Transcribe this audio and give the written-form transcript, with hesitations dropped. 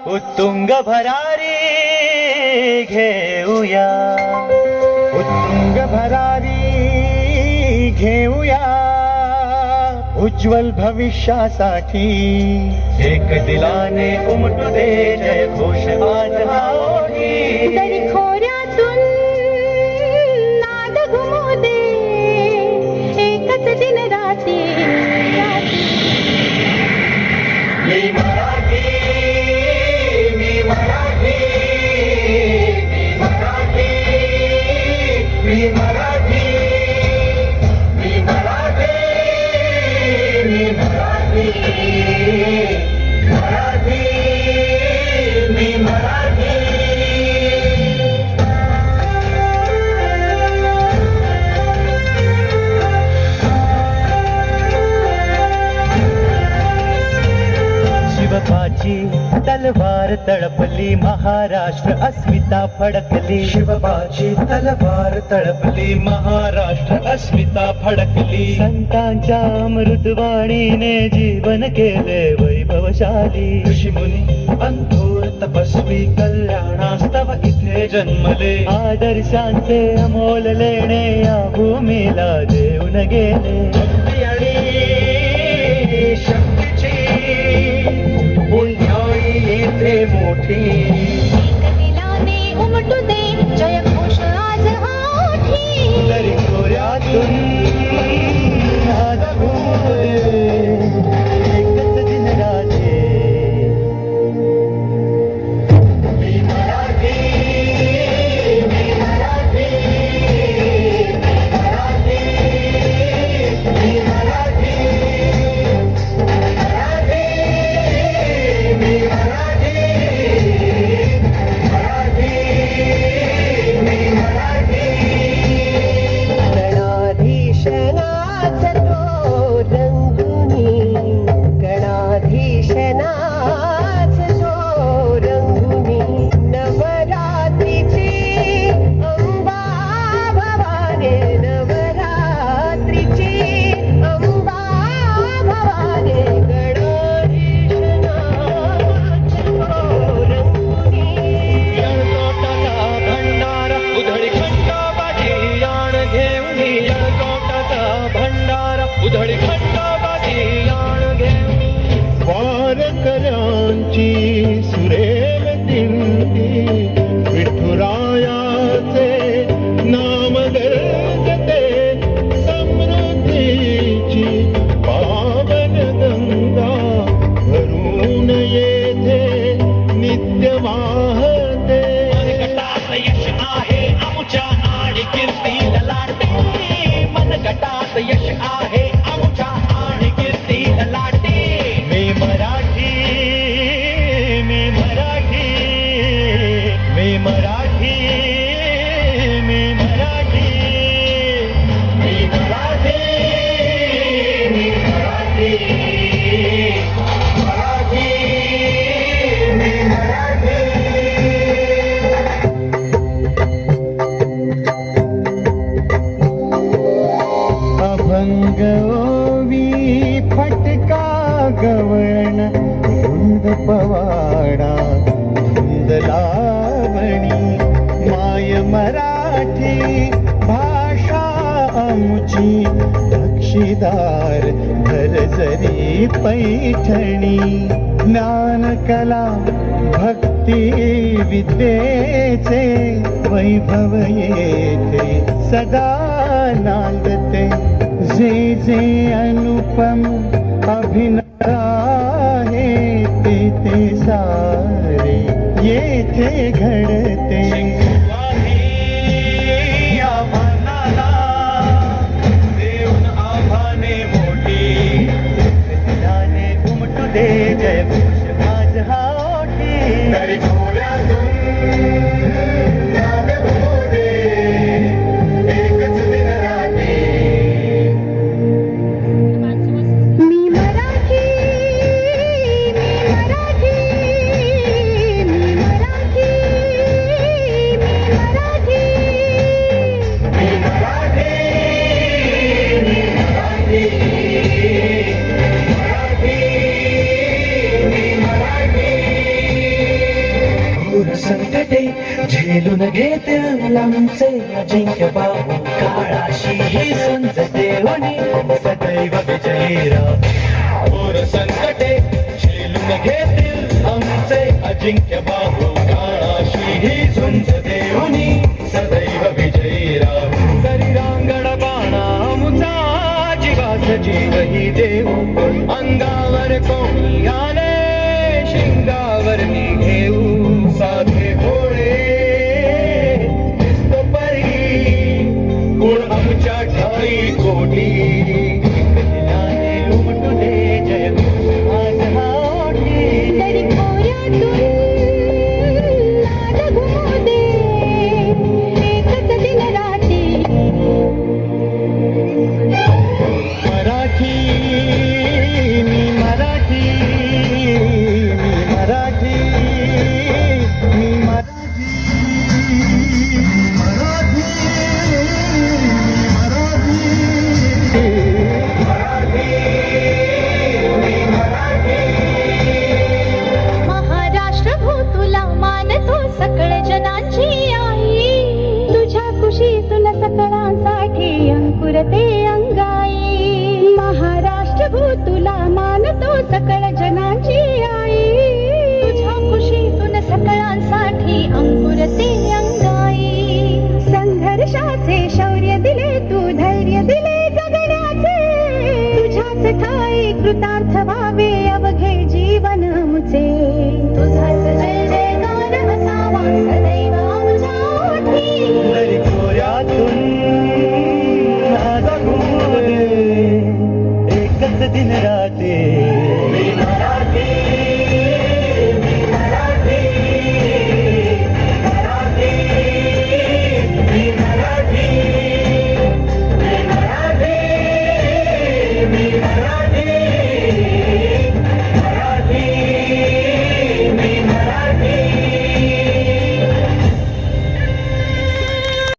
उत्तुंग भरारी घेऊया, उत्तुंग भरारी घेऊया, उज्ज्वल भविष्यासाठी एक दिलाने उमटू दे जय घोष आज हा ओठी. तरी खोऱ्यातून नाद घुमू दे एकच दिन राती. मी मराठी, मी मराठी, मी मराठी, मी मराठी, मी मराठी, मी मराठी, मराठी, मी मराठी. शिवबाची तलवार तळपली, महाराष्ट्र अस्मिता फडकली. शिवबाची तलवार तळपली, महाराष्ट्र अस्मिता फडकली. संतांच्या अमृतवाणीने जीवन केले वैभवशाली. ऋषीमुनी अंथोर तपस्वी कल्याणास्तव इथे जन्मले. आदर्शांचे अमोल लेणे या भूमीला देऊन गेले. भक्ती आणि शक्तीची पुण्याई येथे मोठी. एक दिलाने उमटू दे जय घोष आज हा ओठी. तरी खोऱ्यातून नाद घुमू दे एकच दिन राजे. मी मराठी, मी मराठी, मी मराठी, मी मराठी, मराठी, मी मराठी. गणाधीशनाच तो रंगुनी, गणाधीशनाच तो रंगुनी. नवरात्रीची अंबा भवाने, नवरात्रीची अंबा भवाने. गणाधीशनाच तो रंगुनी. जळकोटाचा भंडारा उधळी खंडोबाची याण घेऊन. जळकोटाचा भंडारा उधळी खंडोबाची याण घेऊन. वारकऱ्यांची सुरेल दिंडी विठुरायाचे नाम गर्जते. समृद्धीची पावन गंगा भरून येथे नित्य वाहते. यश आहे आमच्या आणि कीर्ती ललाटे. मनगटात यश आहे आमच्या आणि कीर्ती ललाटे. मी मराठी, मी मराठी, मी मराठी, मी मराठी, मी मराठी, मी मराठी, मराठी, मी मराठी. अभंग ओवी फटका गवळण धुंद पवाडा धुंद लावणी. माय मराठी भाषा आमची बक्षीदार भरजरी पैठणी. ज्ञानकला भक्ती विद्येचे वैभव येथे सदा नांदते. जे जे अनुपम अभिनय आहे ते सारे येथे घडते. या मनाला देऊन आव्हाने मोठी. दिलाने उमटू दे जय घोष आज हा ओठी. तरी खोऱ्यातून नाद घुमू दे एकच दिन राती. मी मराठी, मी मराठी, मी मराठी, झेलून घेतील आमचे अजिंक्य बाहू काळाशी ही झुंज देऊनी सदैव विजयी राहू थोर संकटे झेलून घेतील आमचे अजिंक्य बाहू काळाशी ही झुंज